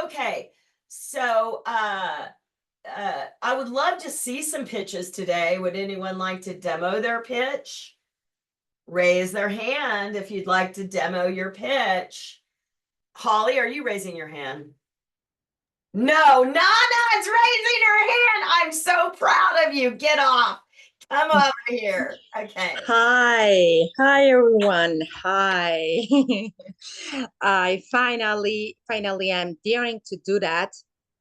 Okay, so I would love to see some pitches today. Would anyone like to demo their pitch? Raise their hand if you'd like to demo your pitch. Holly, are you raising your hand? No, Nana is raising her hand. I'm so proud of you. Get off. Come over here. Okay. Hi everyone. Hi. I finally am daring to do that.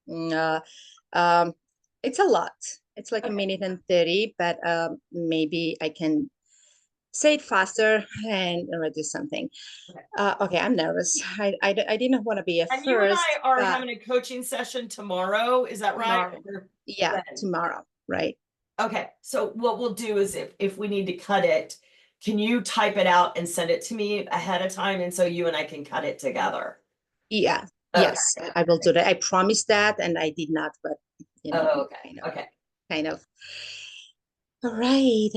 Mm, Uh, um, it's a lot. It's like a Okay. minute and 30, but maybe I can say it faster and reduce something. Okay. Okay, I'm nervous. I didn't want to be a And you and I first, are but having a coaching session tomorrow. Is that right? tomorrow. Or Yeah, when? tomorrow, right? Okay, so what we'll do is if we need to cut it, can you type it out and send it to me ahead of time and so you and I can cut it together? Yeah, Okay. yes, I will do that. I promised that, and I did not, but Oh, okay. kind of, Okay. kind of. All right,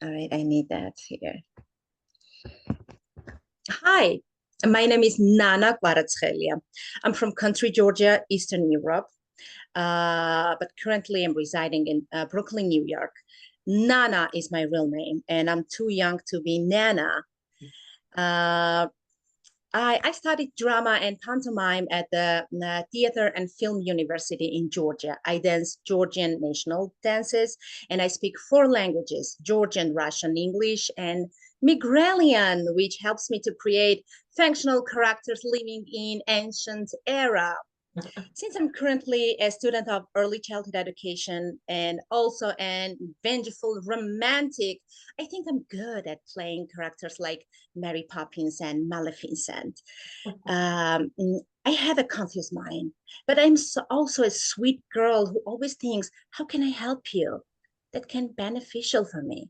all right. I need that here. Hi, my name is Nana Kvaratskhelia. I'm from country Georgia, Eastern Europe, but currently I'm residing in Brooklyn, New York. Nana is my real name, and I'm too young to be Nana. Uh, I studied drama and pantomime at the Theater and Film University in Georgia. I dance Georgian national dances, and I speak four languages, Georgian, Russian, English, and Migrelian, which helps me to create functional characters living in ancient era. Since I'm currently a student of early childhood education and also an vengeful romantic, I think I'm good at playing characters like Mary Poppins and Maleficent. Um, I have a confused mind, but also a sweet girl who always thinks, how can I help you? That can be beneficial for me.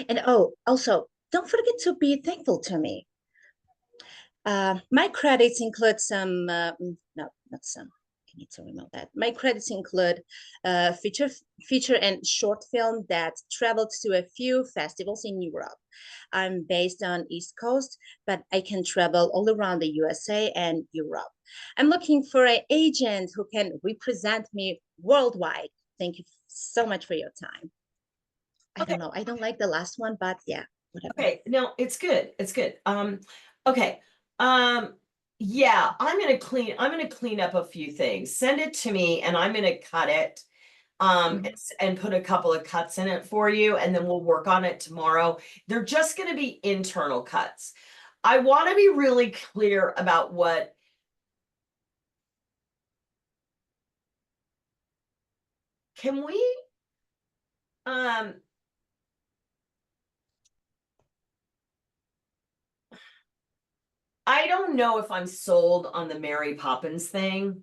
And oh, also, don't forget to be thankful to me. My credits include some, no, not some. I need to remove that. My credits include feature and short film that traveled to a few festivals in Europe. I'm based on East Coast, but I can travel all around the USA and Europe. I'm looking for an agent who can represent me worldwide. Thank you so much for your time. I Okay. don't know. I don't like the last one, but yeah, whatever. Okay. No, it's good. It's good. Okay. Um, yeah, I'm gonna clean up a few things. Send it to me and I'm gonna cut it. Mhm. And put a couple of cuts in it for you, and then we'll work on it tomorrow. They're just going to be internal cuts. I want to be really clear about what can we um I don't know if I'm sold on the Mary Poppins thing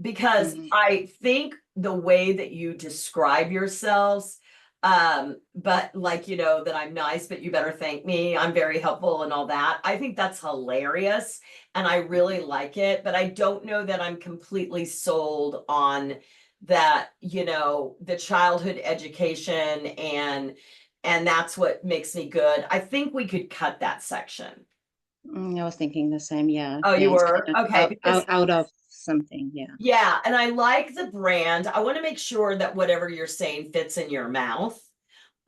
because Mhm. I think the way that you describe yourselves, but like, that I'm nice, but you better thank me. I'm very helpful and all that. I think that's hilarious and I really like it, but I don't know that I'm completely sold on that, the childhood education and that's what makes me good. I think we could cut that section. I was thinking the same. Yeah, Oh, yeah. you It's were? kind of Okay, because out of something. Yeah. yeah, and I like the brand. I want to make sure that whatever you're saying fits in your mouth.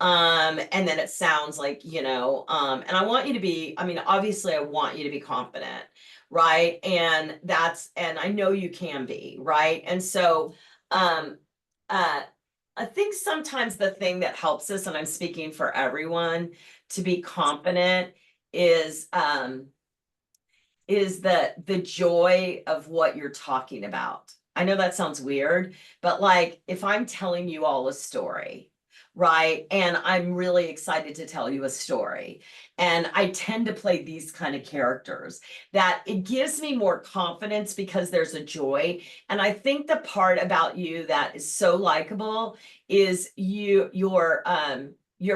And then it sounds like, and I want you to be, I mean, obviously I want you to be confident, right? And I know you can be, right? And so, um, uh, I think sometimes the thing that helps us, and I'm speaking for everyone, to be confident is the joy of what you're talking about. I know that sounds weird, but like if I'm telling you all a story, right? And I'm really excited to tell you a story. And I tend to play these kind of characters that it gives me more confidence because there's a joy. And I think the part about you that is so likable is your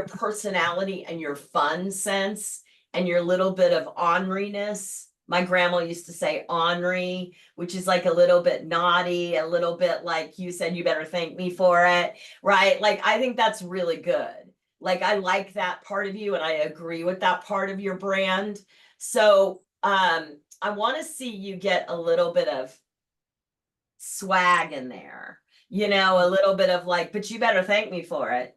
personality and your fun sense and your little bit of orneriness. My grandma used to say ornery, which is like a little bit naughty, a little bit like you said, you better thank me for it, right? Like, I think that's really good. Like, I like that part of you and I agree with that part of your brand. So, I want to see you get a little bit of swag in there, you know, a little bit of like, but you better thank me for it.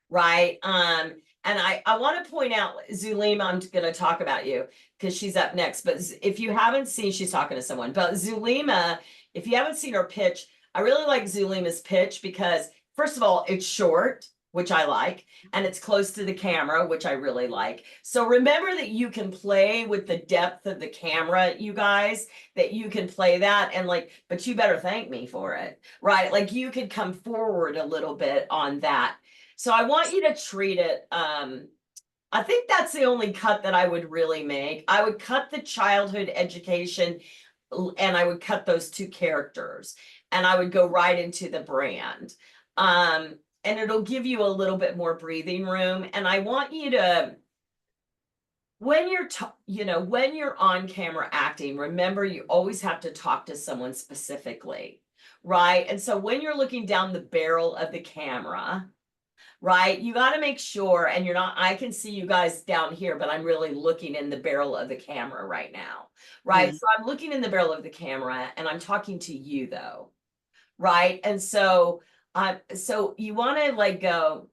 Right. And I want to point out, Zulima, I'm going to talk about you because she's up next. But if you haven't seen, she's talking to someone. But Zulima, if you haven't seen her pitch, I really like Zulima's pitch because, first of all, it's short, which I like, and it's close to the camera, which I really like. So remember that you can play with the depth of the camera, you guys, that you can play that and like, but you better thank me for it, right? Like you could come forward a little bit on that. So I want you to treat it. I think that's the only cut that I would really make. I would cut the childhood education and I would cut those two characters and I would go right into the brand. And it'll give you a little bit more breathing room. And I want you to, when you're, when you're on camera acting, remember you always have to talk to someone specifically, right? And so when you're looking down the barrel of the camera, right? You got to make sure, and you're not, I can see you guys down here, but I'm really looking in the barrel of the camera right now, right? Yeah. So I'm looking in the barrel of the camera and I'm talking to you though, right? And so, so you want to like go,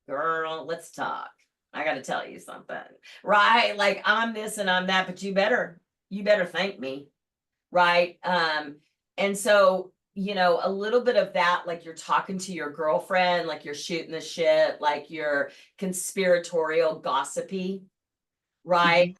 girl, let's talk. I got to tell you something, right? Like I'm this and I'm that, but you better thank me, right? And so a little bit of that, like you're talking to your girlfriend, like you're shooting the shit, like you're conspiratorial, gossipy, right?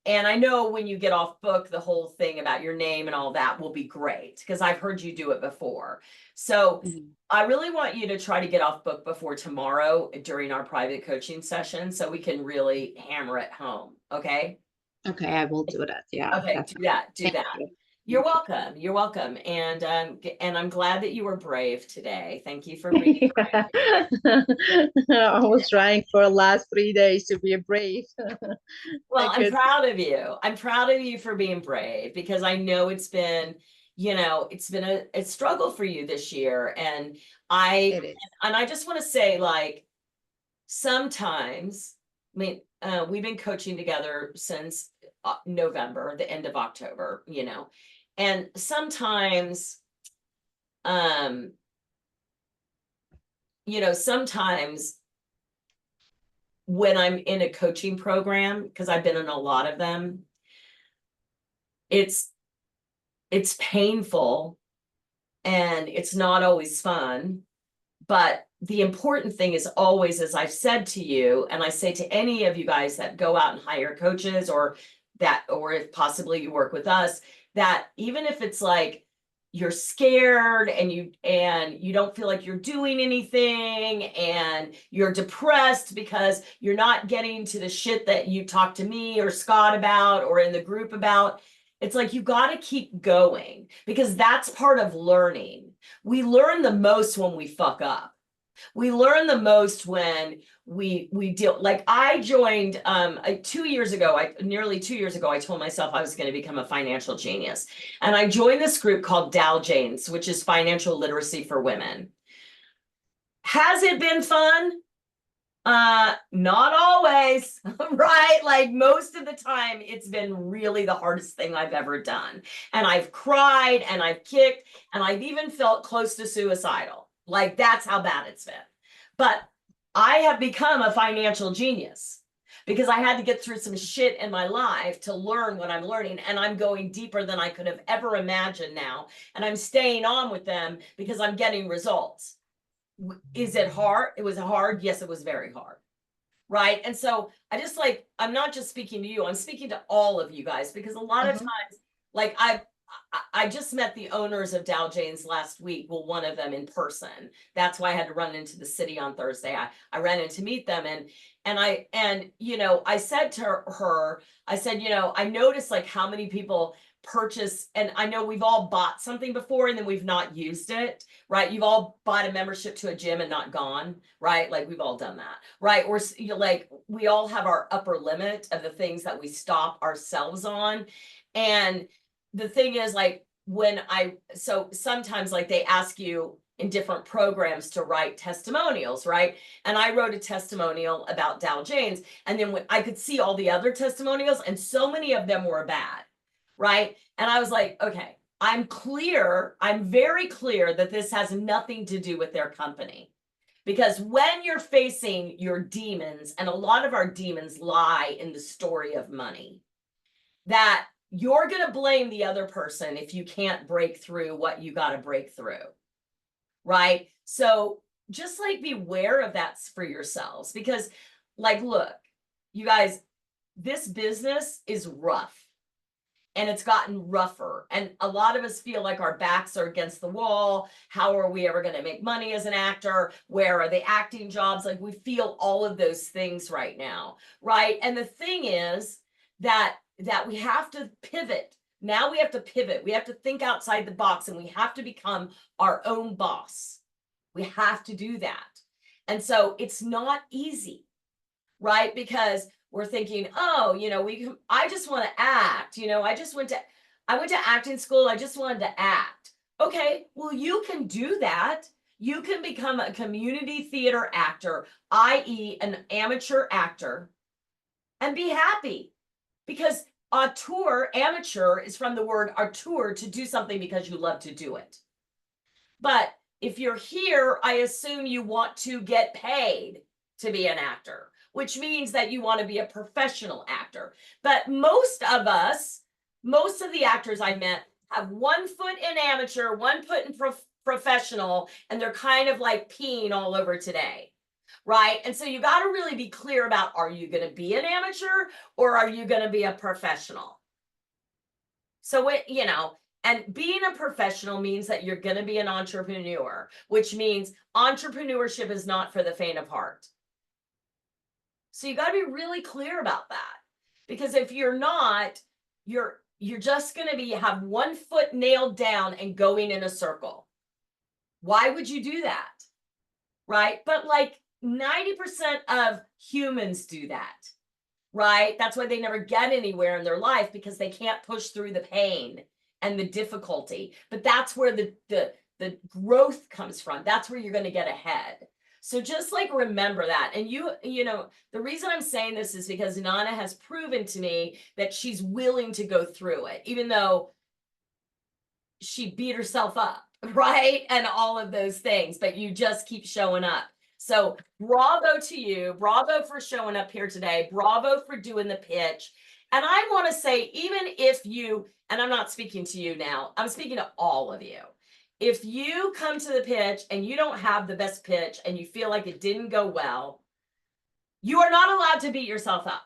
And I know when you get off book, the whole thing about your name and all that will be great because I've heard you do it before. So I really want you to try to get off book before tomorrow during our private coaching session so we can really hammer it home. Okay. Okay, I will do that. Yeah, Okay, that's do that. Do thank that. you. You're Thank welcome. You're welcome. And I'm glad that you were brave today. Thank you for being you. I was trying for the last 3 days to be brave. well, I I'm could. proud of you. I'm proud of you for being brave because I know it's been, it's been a struggle for you this year. And It is. I just want to say, like, sometimes, I mean, we've been coaching together since November, the end of October, and sometimes, um, sometimes when I'm in a coaching program, because I've been in a lot of them, it's painful and it's not always fun. But the important thing is always, as I've said to you, and I say to any of you guys that go out and hire coaches or if possibly you work with us, that even if it's like you're scared and you don't feel like you're doing anything and you're depressed because you're not getting to the shit that you talked to me or Scott about or in the group about, it's like you got to keep going because that's part of learning. We learn the most when we fuck up. We learn the most when we deal. Like I joined 2 years ago, nearly 2 years ago, I told myself I was going to become a financial genius. And I joined this group called Dow Janes, which is financial literacy for women. Has it been fun? Not always, right? Like most of the time, it's been really the hardest thing I've ever done. And I've cried and I've kicked and I've even felt close to suicidal. Like that's how bad it's been. But I have become a financial genius because I had to get through some shit in my life to learn what I'm learning. And I'm going deeper than I could have ever imagined now. And I'm staying on with them because I'm getting results. Is it hard? It was hard. Yes, it was very hard. Right. And so I'm not just speaking to you, I'm speaking to all of you guys because a lot of times, like I just met the owners of Dow Janes last week. Well, one of them in person. That's why I had to run into the city on Thursday. I ran in to meet them and I said to her, I said, I noticed like how many people purchase, and I know we've all bought something before and then we've not used it, right? You've all bought a membership to a gym and not gone, right? Like we've all done that, right? Or like we all have our upper limit of the things that we stop ourselves on. And the thing is, like, so sometimes like they ask you in different programs to write testimonials, right? And I wrote a testimonial about Dow James, and then when I could see all the other testimonials, and so many of them were bad, right? And I was like, okay, I'm very clear that this has nothing to do with their company. Because when you're facing your demons, and a lot of our demons lie in the story of money, that you're going to blame the other person if you can't break through what you got to break through, right? So just like beware of that for yourselves, because like, look, you guys, this business is rough. And it's gotten rougher. And a lot of us feel like our backs are against the wall. How are we ever going to make money as an actor? Where are the acting jobs? Like, we feel all of those things right now, right? And the thing is that we have to pivot. Now we have to pivot. We have to think outside the box, and we have to become our own boss. We have to do that. And so it's not easy, right? Because we're thinking, oh, I just want to act, I went to acting school, I just wanted to act. Okay, well, you can do that. You can become a community theater actor, i.e. an amateur actor, and be happy. Because auteur, amateur, is from the word auteur, to do something because you love to do it. But if you're here, I assume you want to get paid to be an actor, which means that you want to be a professional actor. But most of the actors I met have 1 foot in amateur, 1 foot in professional, and they're kind of like peeing all over today, right? And so you got to really be clear about, are you going to be an amateur or are you going to be a professional? So and being a professional means that you're going to be an entrepreneur, which means entrepreneurship is not for the faint of heart. So you got to be really clear about that, because if you're not, you're just going to have 1 foot nailed down and going in a circle. Why would you do that? Right? But like 90% of humans do that, right? That's why they never get anywhere in their life, because they can't push through the pain and the difficulty. But that's where the growth comes from. That's where you're going to get ahead. So just like remember that. And the reason I'm saying this is because Nana has proven to me that she's willing to go through it, even though she beat herself up, right? And all of those things, but you just keep showing up. So bravo to you. Bravo for showing up here today. Bravo for doing the pitch. And I want to say, even if and I'm not speaking to you now, I'm speaking to all of you. If you come to the pitch and you don't have the best pitch and you feel like it didn't go well, you are not allowed to beat yourself up.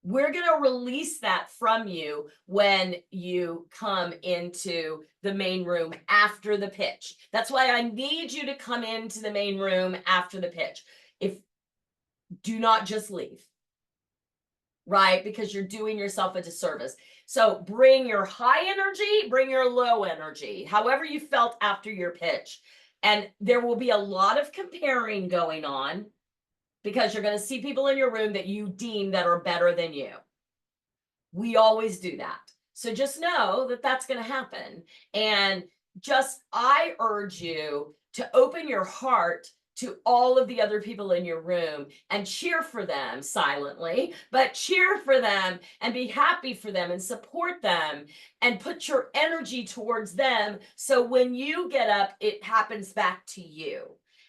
We're going to release that from you when you come into the main room after the pitch. That's why I need you to come into the main room after the pitch. Do not just leave, right? Because you're doing yourself a disservice. So bring your high energy, bring your low energy, however you felt after your pitch. And there will be a lot of comparing going on, because you're going to see people in your room that you deem that are better than you. We always do that. So just know that that's going to happen. And I urge you to open your heart to all of the other people in your room and cheer for them silently, but cheer for them and be happy for them and support them and put your energy towards them. So when you get up, it happens back to you.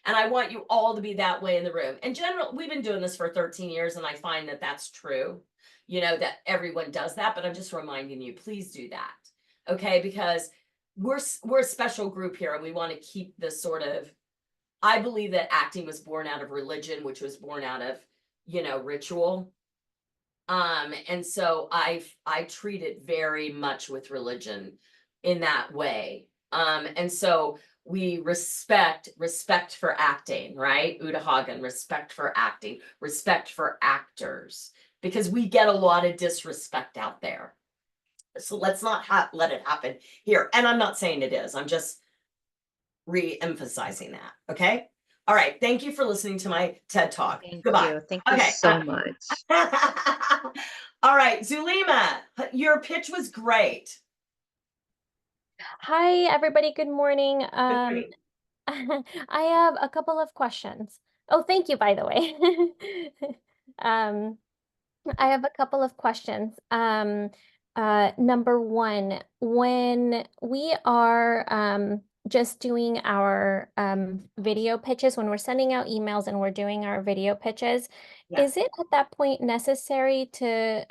And I want you all to be that way in the room. In general, we've been doing this for 13 years, and I find that that's true, that everyone does that, but I'm just reminding you, please do that. Okay. Because we're a special group here, and we want to keep this sort of, I believe that acting was born out of religion, which was born out of, ritual. And so I treat it very much with religion in that way. And so we respect for acting, right? Uta Hagen, respect for acting, respect for actors, because we get a lot of disrespect out there. So let's not let it happen here. And I'm not saying it is, I'm just re-emphasizing that. Okay. All right. Thank you for listening to my TED Talk. Goodbye. Thank you so much. All right. Zulima, your pitch was great. Hi, everybody. Good morning. Good morning. I have a couple of questions. Oh, thank you, by the way. Um, I have a couple of questions. Number one, when we are just doing our video pitches, when we're sending out emails and we're doing our video pitches, Yeah. is it at that point necessary to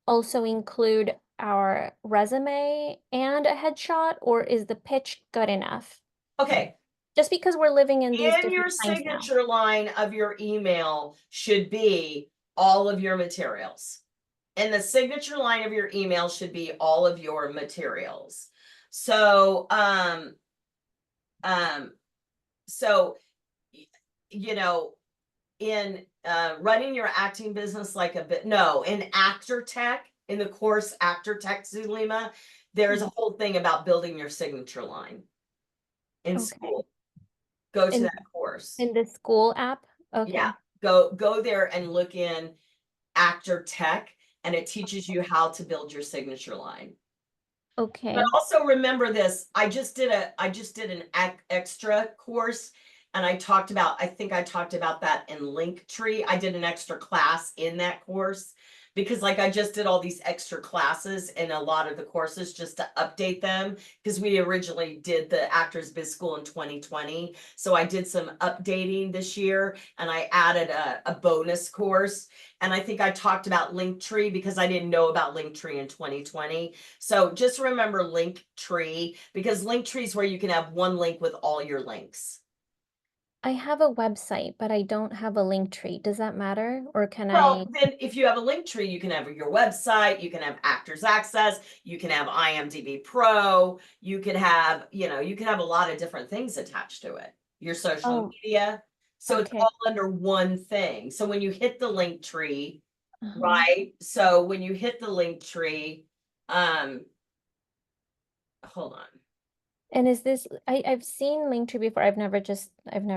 also include our resume and a headshot, or is the pitch good enough? Okay. Just because we're living in these In different your times now. signature line of your email should be all of your materials. And the signature line of your email should be all of your materials. So, um, so, you know, in running your acting business like a bit, no, in Actor Tech, in the course Actor Tech Zulima, there's a whole thing about building your signature line in Okay. school. Go to In that course. in the school app? Yeah, Okay. go there and look in Actor Tech, and it teaches you how to build your signature line. But Okay. also remember this, I just did an extra course, and I think I talked about that in Linktree. I did an extra class in that course because like I just did all these extra classes in a lot of the courses just to update them because we originally did the Actors Biz School in 2020. So I did some updating this year and I added a bonus course. And I think I talked about Linktree because I didn't know about Linktree in 2020. So just remember Linktree because Linktree is where you can have one link with all your links. I have a website, but I don't have a link tree. Does that matter? Or can I? Well, then if you have a Linktree, you can have your website, you can have Actors Access, you can have IMDb Pro, you can have, you can have a lot of different things attached to it. Your social Oh, media. So it's okay. all under one thing. So when you hit the Linktree, Uh-huh. right? So when you hit the Linktree, um, hold on. And is this I've seen Linktree before. I've never just Yeah.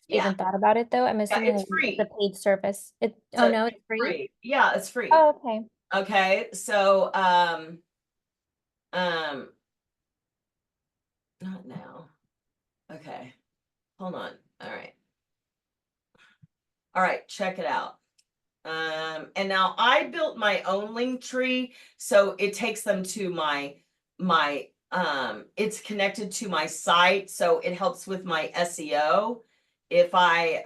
even thought about it though. I'm Yeah, assuming it's it's a free. paid service. Oh So no, it's it's free? free. Yeah, it's free. Oh, okay. Okay. So um not now. Okay. Hold on. All right. All right, check it out. And now I built my own link tree, so it takes them to my it's connected to my site, so it helps with my SEO. If I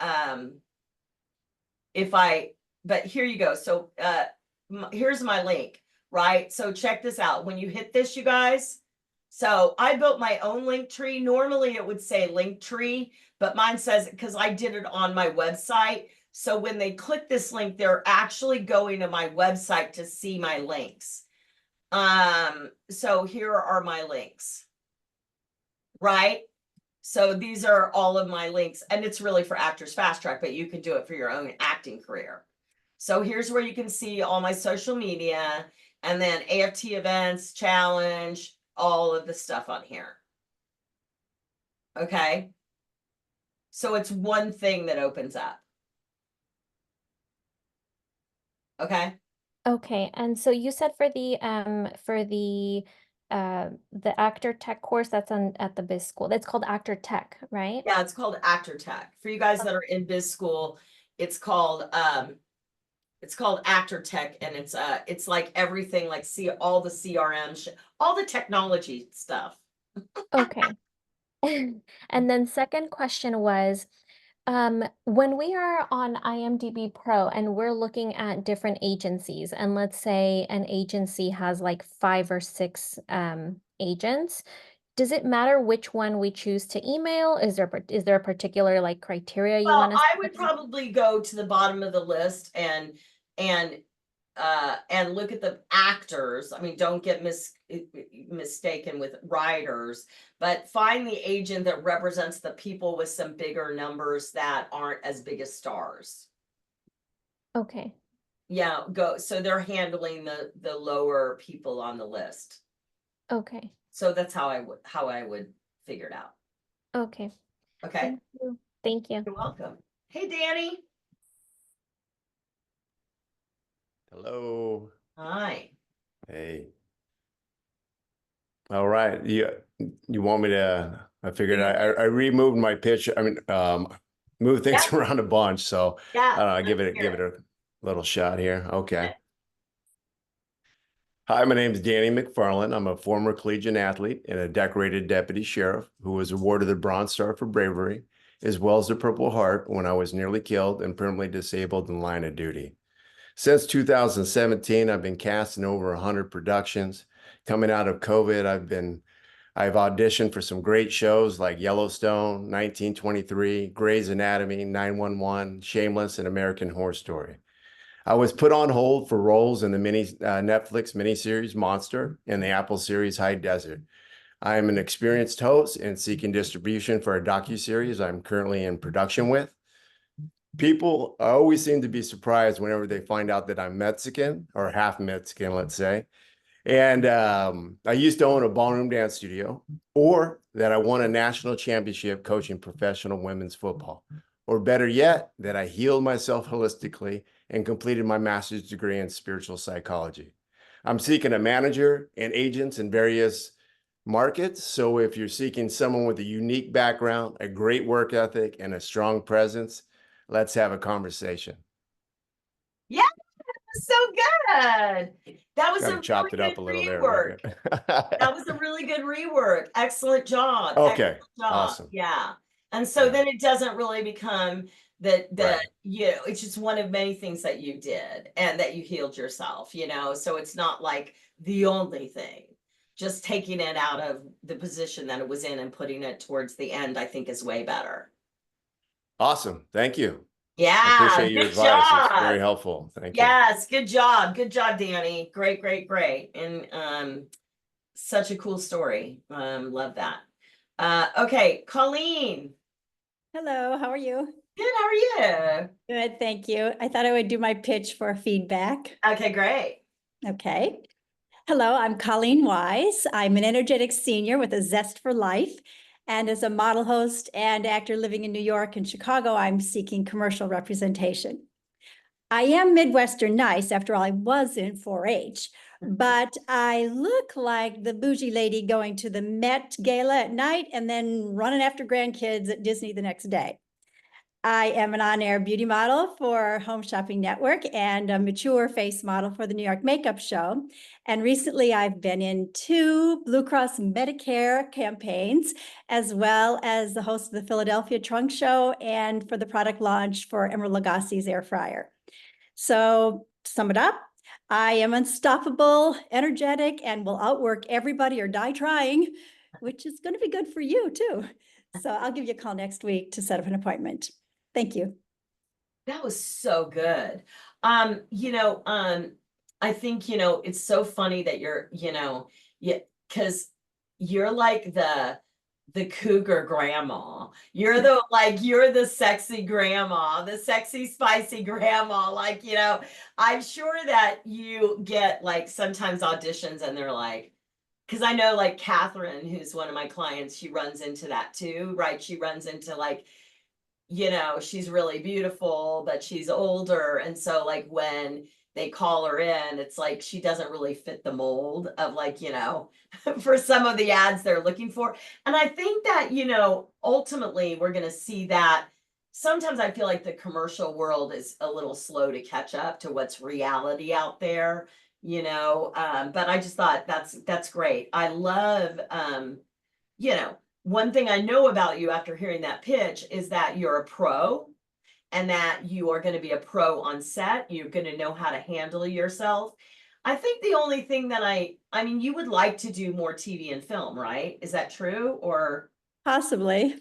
if I but here you go. So here's my link, right? So check this out. When you hit this, you guys, so I built my own link tree. Normally it would say link tree, but mine says because I did it on my website. So when they click this link, they're actually going to my website to see my links. So here are my links, right? So these are all of my links, and it's really for Actors Fast Track, but you can do it for your own acting career. So here's where you can see all my social media and then AFT events, challenge, all of the stuff on here. Okay. So it's one thing that opens up. Okay. Okay. And so you said for the actor tech course that's on at the biz school. That's called actor tech, right? Yeah, it's called Actor Tech. For you guys that are in biz school, it's called Actor Tech, and it's like everything like see all the CRM all the technology stuff. Okay. And then second question was, when we are on IMDb Pro and we're looking at different agencies, and let's say an agency has like 5 or 6 agents, does it matter which one we choose to email? Is there a particular like criteria you Well, want us I to would look at? probably go to the bottom of the list and and look at the actors. I mean, don't get mistaken with writers, but find the agent that represents the people with some bigger numbers that aren't as big as stars. Okay. Yeah, go. So they're handling the lower people on the list. Okay. So that's how I would figure it out. Okay. Okay. Thank you. Thank you. You're welcome. Hey, Danny. Hello. Hi. Hey. All right. You want me to, I figured I removed my pitch. I mean, move things around a bunch. So Yeah. give it a little shot here. Okay. Hi, my name is Danny McFarland. I'm a former collegiate athlete and a decorated deputy sheriff who was awarded the Bronze Star for bravery, as well as the Purple Heart when I was nearly killed and permanently disabled in line of duty. Since 2017, I've been cast in over 100 productions. Coming out of COVID, I've auditioned for some great shows like Yellowstone, 1923, Grey's Anatomy, 911, Shameless, and American Horror Story. I was put on hold for roles in the Netflix miniseries Monster and the Apple series High Desert. I am an experienced host and seeking distribution for a docuseries I'm currently in production with. People always seem to be surprised whenever they find out that I'm Mexican or half Mexican, let's say. And I used to own a ballroom dance studio, or that I won a national championship coaching professional women's football, or better yet, that I healed myself holistically and completed my master's degree in spiritual psychology. I'm seeking a manager and agents in various markets. So if you're seeking someone with a unique background, a great work ethic, and a strong presence, let's have a conversation. Yeah, so good. That was Kind a of chopped really it up good a little there. rework. Right? That was a really good rework. Excellent job. Okay, Excellent job. awesome. Yeah. And so Yeah. then it doesn't really become that Right. you know, it's just one of many things that you did and that you healed yourself, you know. So it's not like the only thing. Just taking it out of the position that it was in and putting it towards the end, I think is way better. Awesome. Thank you. I Yeah, appreciate your good advice. It's job. very helpful. Thank you. Yes, good job. Good job, Danny. Great, great, great. And such a cool story. Love that. Okay, Colleen. Hello, how are you? Good, how are you? Good, thank you. I thought I would do my pitch for feedback. Okay, great. Okay. Hello, I'm Colleen Wise. I'm an energetic senior with a zest for life. And as a model host and actor living in New York and Chicago, I'm seeking commercial representation. I am Midwestern nice, after all, I was in 4-H, but I look like the bougie lady going to the Met Gala at night and then running after grandkids at Disney the next day. I am an on-air beauty model for Home Shopping Network and a mature face model for the New York Makeup Show. And recently I've been in 2 Blue Cross Medicare campaigns, as well as the host of the Philadelphia Trunk Show and for the product launch for Emerald Lagasse's air fryer. So to sum it up, I am unstoppable, energetic, and will outwork everybody or die trying, which is going to be good for you too. So I'll give you a call next week to set up an appointment. Thank you. That was so good. You know, I think, you know, it's so funny that you're, you know, yeah, because you're like the cougar grandma. You're the you're the sexy grandma, the sexy spicy grandma. Like, you know, I'm sure that you get like sometimes auditions and they're like, because I know like Catherine, who's one of my clients, she runs into that too, right? She runs into like, you know, she's really beautiful, but she's older. And so like when they call her in, it's like she doesn't really fit the mold of like, you know, for some of the ads they're looking for. And I think that, you know, ultimately we're going to see that sometimes I feel like the commercial world is a little slow to catch up to what's reality out there, you know. But I just thought that's great. I love you know, one thing I know about you after hearing that pitch is that you're a pro and that you are going to be a pro on set. You're going to know how to handle yourself. I think the only thing that I mean, you would like to do more TV and film, right? Is that true? Or Possibly. do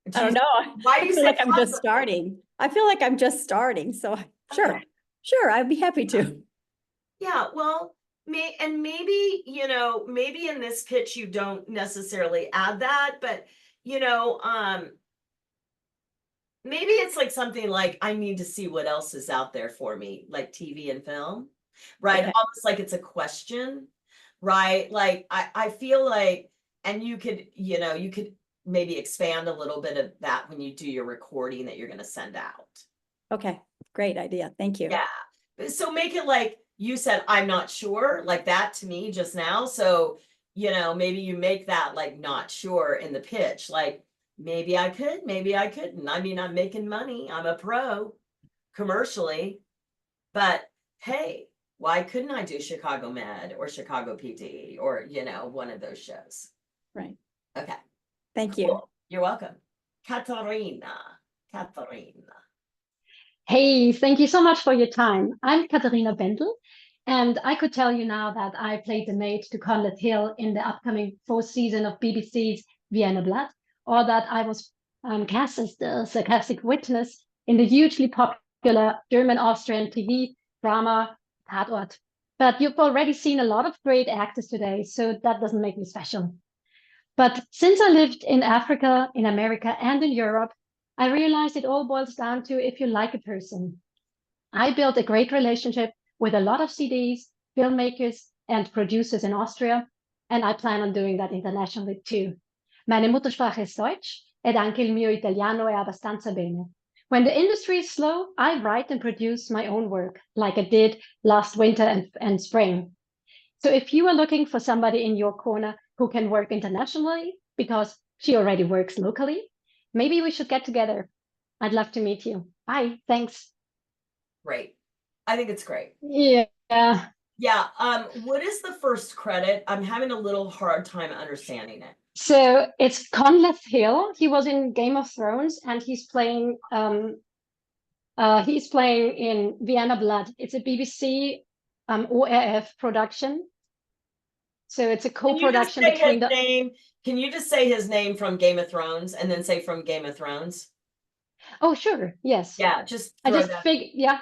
I don't you, know. why do I you feel say like I'm just possibly? starting. I feel like I'm just starting. So sure, Okay. sure, I'd be happy to. Yeah, well, maybe, you know, maybe in this pitch you don't necessarily add that, but you know, maybe it's like something like I need to see what else is out there for me, like TV and film, right? Okay. Almost like it's a question, right? Like I feel like, and you could, you know, you could maybe expand a little bit of that when you do your recording that you're going to send out. Okay, great idea. Thank you. Yeah. So make it like you said, I'm not sure, like that to me just now. So maybe you make that like not sure in the pitch, like maybe I could, maybe I couldn't. I mean, I'm making money, I'm a pro commercially, but hey, why couldn't I do Chicago Med or Chicago PD or, one of those shows? Right. Okay. Thank you. Cool. You're welcome. Katarina. Hey, thank you so much for your time. I'm Katharina Bendel, and I could tell you now that I played the maid to Conleth Hill in the upcoming fourth season of BBC's Vienna Blood, or that I was cast as the sarcastic witness in the hugely popular German-Austrian TV drama Tatort. But you've already seen a lot of great actors today, so that doesn't make me special. But since I lived in Africa, in America, and in Europe, I realized it all boils down to if you like a person. I built a great relationship with a lot of CDs, filmmakers, and producers in Austria, and I plan on doing that internationally too. Meine Muttersprache ist Deutsch, ed anche il mio italiano è abbastanza bene. When the industry is slow, I write and produce my own work, like I did last winter and spring. So if you are looking for somebody in your corner who can work internationally because she already works locally, maybe we should get together. I'd love to meet you. Bye. Thanks. Great. I think it's great. Yeah. Yeah. What is the first credit? I'm having a little hard time understanding it. So it's Conleth Hill. He was in Game of Thrones, and he's playing in Vienna Blood. It's a BBC ORF production. So it's a co-production between the name. Can you just say his name from Game of Thrones and then say from Game of Thrones? Oh, sure. Yes. Yeah, just I just figured, yeah.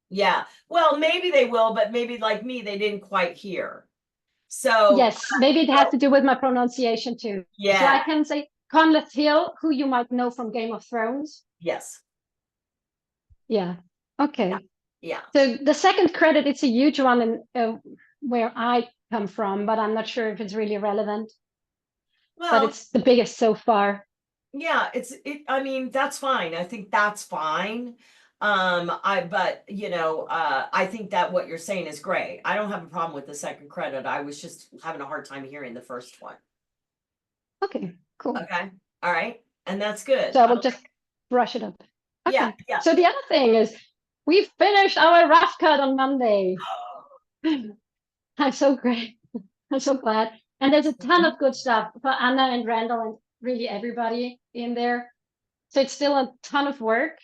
Yeah. Well, maybe they will, but maybe like me, they didn't quite hear. So yes, maybe it has to do with my pronunciation too. Yeah. So I can say Conleth Hill, who you might know from Game of Thrones. Yes. Yeah. Okay. Yeah. So the second credit, it's a huge one in where I come from, but I'm not sure if it's really relevant. Well, but it's the biggest so far. Yeah, I mean, that's fine. I think that's fine. I think that what you're saying is great. I don't have a problem with the second credit. I was just having a hard time hearing the first one. Okay, cool. Okay. All right. And that's good. So I will just brush it up. Okay. Yeah, yeah. So the other thing is we finished our rough cut on Monday. I'm so great. I'm so glad. And there's a ton of good stuff for Anna and Randall and really everybody in there. So it's still a ton of work,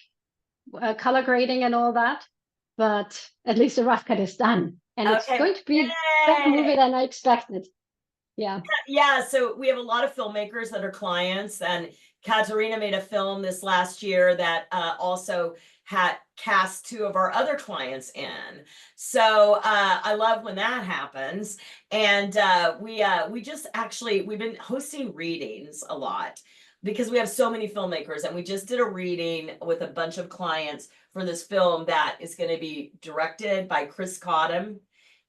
color grading and all that, but at least the rough cut is done. And it's going to be a better movie than I expected. Yeah. Yeah. So we have a lot of filmmakers that are clients, and Katarina made a film this last year that also had cast two of our other clients in. So I love when that happens. And we've been hosting readings a lot because we have so many filmmakers, and we just did a reading with a bunch of clients for this film that is going to be directed by Chris Cottam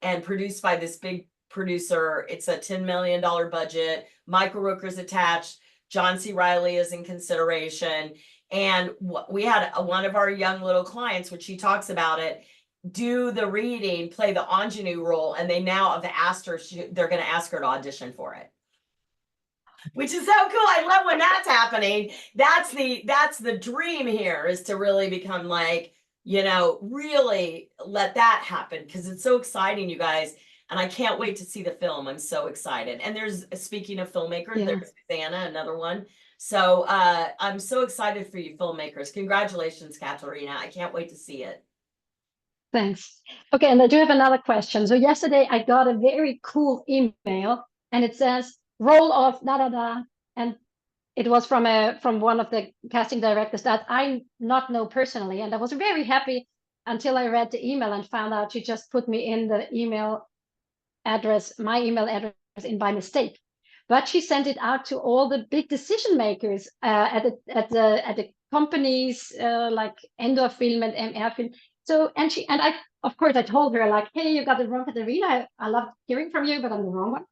and produced by this big producer. It's a $10 million budget. Michael Rooker's attached. John C. Reilly is in consideration. And we had one of our young little clients, which he talks about it, do the reading, play the ingenue role, and they now have asked her, they're going to ask her to audition for it. Which is so cool. I love when that's happening. That's the dream here, is to really become like, really let that happen, because it's so exciting, you guys. And I can't wait to see the film. I'm so excited. And speaking of filmmakers, there's Susanna, another one. So I'm so excited for you filmmakers. Congratulations, Katarina. I can't wait to see it. Thanks. Okay, and I do have another question. So yesterday I got a very cool email, and it says roll off and it was from one of the casting directors that I not know personally, and I was very happy until I read the email and found out she just put me in the email address, my email address, in by mistake. But she sent it out to all the big decision makers at the companies like Endor Film and MR Film. So and I of course I told her, like, hey, you got it wrong, Katarina. I love hearing from you, but I'm the wrong one.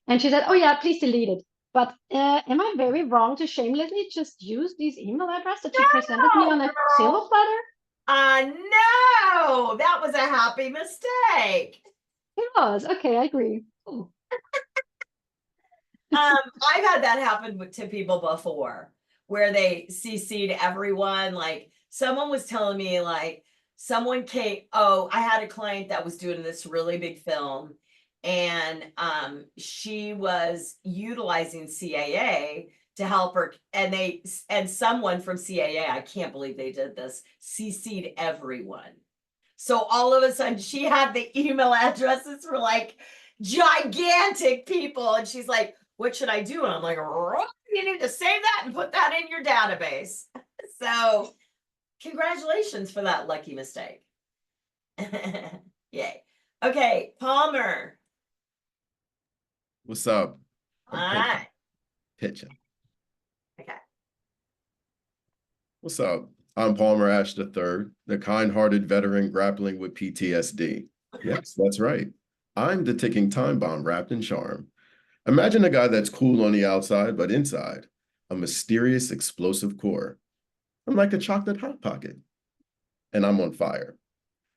And she said, oh yeah, please delete it. But am I very wrong to shamelessly just use these email address that she presented me on a silver platter? No, that was a happy mistake. It was. Okay, I agree. Cool. I've had that happen to people before where they CC'd everyone. Like someone was telling me like someone came, oh, I had a client that was doing this really big film and she was utilizing CAA to help her and someone from CAA, I can't believe they did this, CC'd everyone. So all of a sudden she had the email addresses for like gigantic people and she's like, what should I do? And I'm like, you need to save that and put that in your database. So congratulations for that lucky mistake. Yay. Okay, Palmer. What's up? All right. Pitching. Okay. What's up? I'm Palmer Ash III, the kind-hearted veteran grappling with PTSD. Yes, that's right. I'm the ticking time bomb wrapped in charm. Imagine a guy that's cool on the outside, but inside, a mysterious explosive core. I'm like a chocolate hot pocket. And I'm on fire.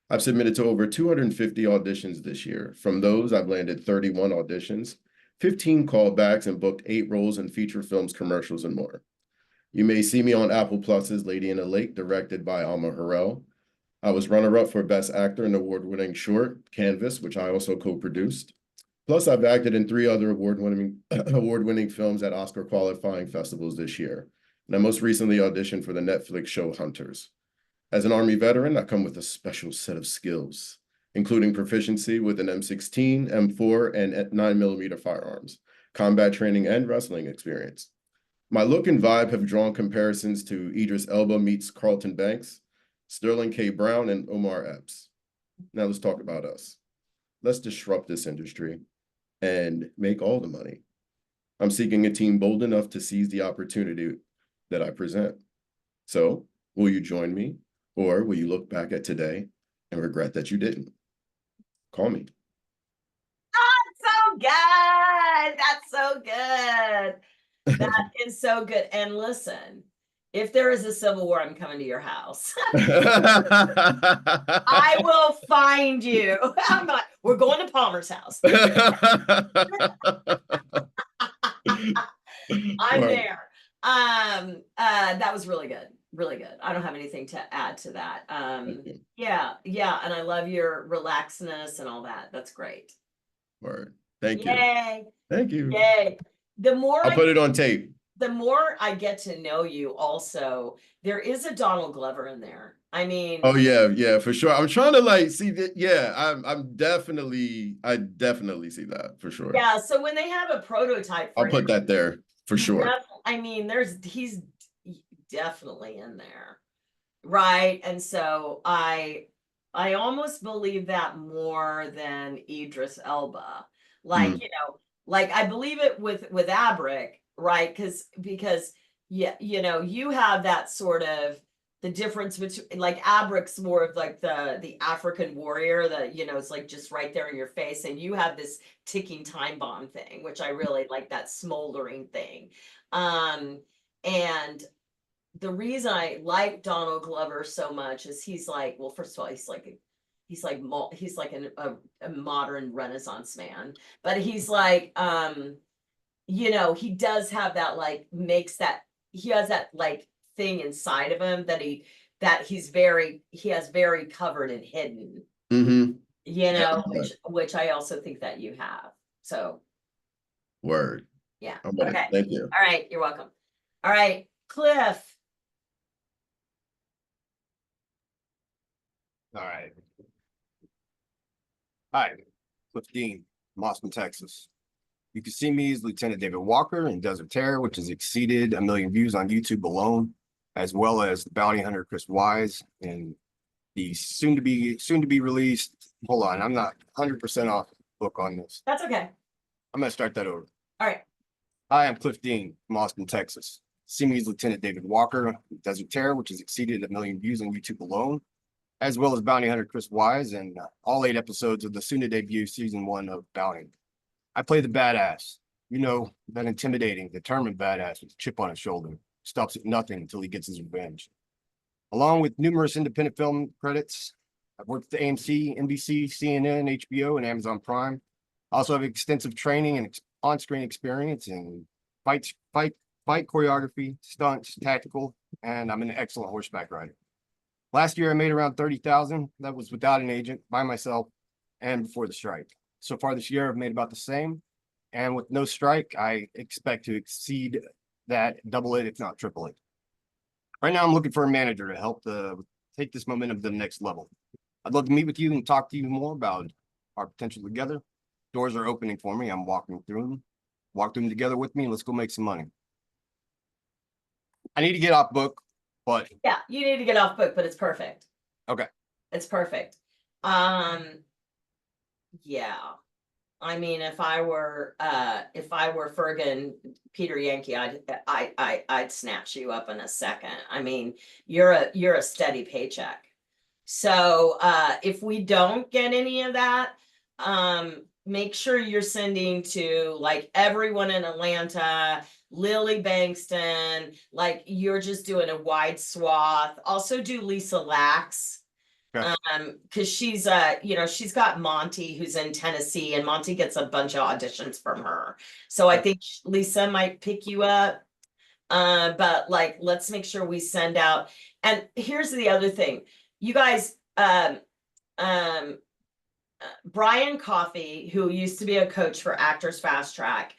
I've submitted to over 250 auditions this year. From those, I've landed 31 auditions, 15 callbacks, and booked 8 roles in feature films, commercials, and more. You may see me on Apple Plus's Lady in the Lake, directed by Alma Harrell. I was runner-up for Best Actor in award-winning short, Canvas, which I also co-produced. Plus, I've acted in 3 other award-winning films at Oscar qualifying festivals this year. And I most recently auditioned for the Netflix show Hunters. As an Army veteran, I come with a special set of skills, including proficiency with an M16, M4, and 9mm firearms, combat training, and wrestling experience. My look and vibe have drawn comparisons to Idris Elba meets Carlton Banks, Sterling K. Brown, and Omar Epps. Now let's talk about us. Let's disrupt this industry and make all the money. I'm seeking a team bold enough to seize the opportunity that I present. So, will you join me? Or will you look back at today and regret that you didn't? Call me. So good. That's so good. That is so good. And listen, if there is a civil war, I'm coming to your house. I will find you. I'm like, we're going to Palmer's house. I'm there. That was really good. Really good. I don't have anything to add to that. Yeah, and I love your relaxedness and all that. That's great. Word. Thank you. Yay. Thank you. Yay. The more I'll put it on tape. The more I get to know you also, there is a Donald Glover in there. I mean, oh yeah, for sure. I'm trying to like see that. Yeah, I definitely see that for sure. Yeah, so when they have a prototype for I'll put that there for sure. I mean, he's definitely in there. Right. And so I almost believe that more than Idris Elba. Like, you know, like I believe it with Abrick, right? Because yeah, you know, you have that sort of the difference between like Abrick's more of like the African warrior that, you know, it's like just right there in your face. And you have this ticking time bomb thing, which I really like, that smoldering thing. And the reason I like Donald Glover so much is he's like, well, first of all, he's like a modern Renaissance man, but he's like, you know, he does have that, like, he has that like thing inside of him that he has very covered and hidden, you know, which I also think that you have. So. Word. Yeah. Okay. Thank you. All right. You're welcome. All right. Cliff. All right. Hi, Cliff Dean, from Austin, Texas. You can see me as Lieutenant David Walker in Desert Terror, which has exceeded 1 million views on YouTube alone, as well as the bounty hunter Chris Wise and the soon to be released. Hold on, I'm not 100% off book on this. That's okay. I'm gonna start that over. All right. Hi, I'm Cliff Dean from Austin, Texas. See me as Lieutenant David Walker in Desert Terror, which has exceeded 1 million views on YouTube alone, as well as bounty hunter Chris Wise and all 8 episodes of the soon to debut season 1 of Bounty. I play the badass, you know, that intimidating, determined badass with a chip on his shoulder, stops at nothing until he gets his revenge. Along with numerous independent film credits, I've worked at AMC, NBC, CNN, HBO, and Amazon Prime. I also have extensive training and on-screen experience in fight choreography, stunts, tactical, and I'm an excellent horseback rider. Last year, I made around 30,000. That was without an agent, by myself, and before the strike. So far this year, I've made about the same. And with no strike, I expect to exceed that, double it, if not triple it. Right now, I'm looking for a manager to help take this momentum to the next level. I'd love to meet with you and talk to you more about our potential together. Doors are opening for me. I'm walking through them. Walk through them together with me, and let's go make some money. I need to get off book, but Yeah, you need to get off book, but it's perfect. okay. It's perfect. Yeah. I mean, if I were Fergan Peter Yankee, I'd snatch you up in a second. I mean, you're a steady paycheck. So if we don't get any of that, make sure you're sending to like everyone in Atlanta, Lily Bankston, like you're just doing a wide swath. Also do Lisa Lax. Okay. Because she's she's got Monty who's in Tennessee, and Monty gets a bunch of auditions from her. So I think Lisa might pick you up. But like let's make sure we send out. And here's the other thing. You guys, Brian Coffey, who used to be a coach for Actors Fast Track,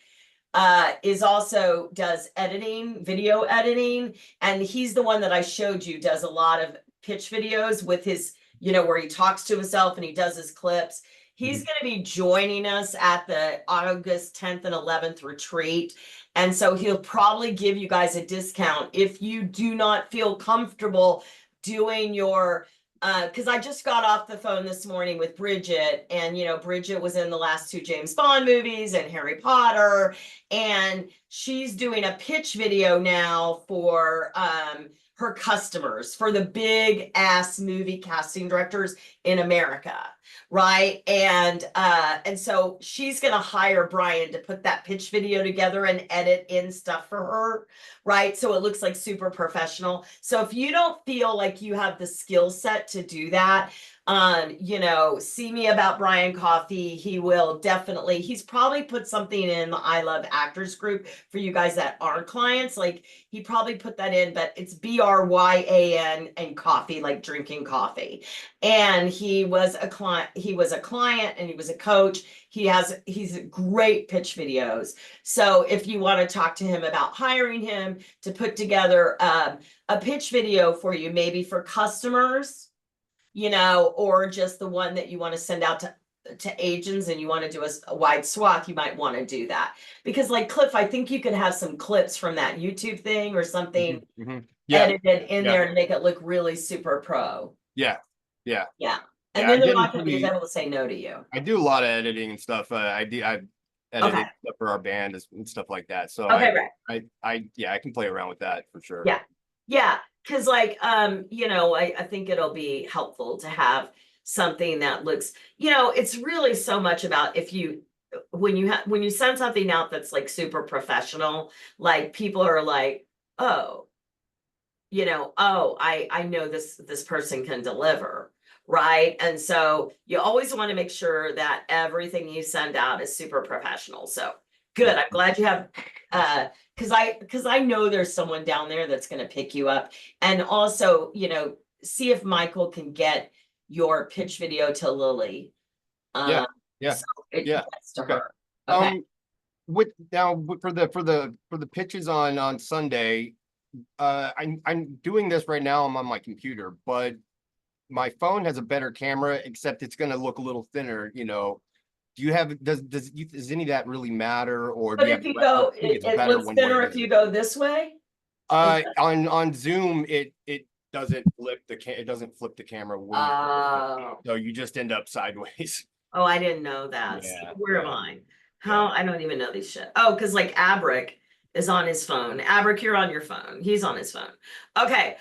does editing, video editing, and he's the one that I showed you does a lot of pitch videos with his, where he talks to himself and he does his clips. He's going to be joining us at the August 10th and 11th retreat. And so he'll probably give you guys a discount if you do not feel comfortable doing your because I just got off the phone this morning with Bridget, and Bridget was in the last 2 James Bond movies and Harry Potter, and she's doing a pitch video now for her customers, for the big ass movie casting directors in America, right? And so she's gonna hire Brian to put that pitch video together and edit in stuff for her, right? So it looks like super professional. So if you don't feel like you have the skill set to do that, see me about Brian Coffey. He will definitely, he's probably put something in the I Love Actors group for you guys that aren't clients. Like he probably put that in, but it's BRYAN and coffee, like drinking coffee. And he was a client and he was a coach. He's great pitch videos. So if you want to talk to him about hiring him to put together a pitch video for you, maybe for customers, or just the one that you want to send out to agents and you want to do a wide swath, you might want to do that. Because like Cliff, I think you could have some clips from that YouTube thing or something edited in there to make it look really super pro. Yeah. And then they're not going to be able to say no to you. I do a lot of editing and stuff. I edited stuff for our band and stuff like that. So I can play around with that for sure. Yeah. Because like, I think it'll be helpful to have something that looks, it's really so much about when you send something out that's like super professional, like people are like, I know this person can deliver. Right. And so you always want to make sure that everything you send out is super professional. So good. I'm glad you have, because I know there's someone down there that's going to pick you up. And also, see if Michael can get your pitch video to Lily. So it gets to her. Okay. For the pitches on Sunday, I'm doing this right now. I'm on my computer, but my phone has a better camera, except it's going to look a little thinner. Do you have does any of that really matter, or but if you go, it looks thinner if you go this way? On Zoom, it doesn't flip the camera. So you just end up sideways. Oh, I didn't know that. Yeah, where am I? I don't even know these shit. Oh, because like Abrick is on his phone. Abrick, you're on your phone. He's on his phone. Okay.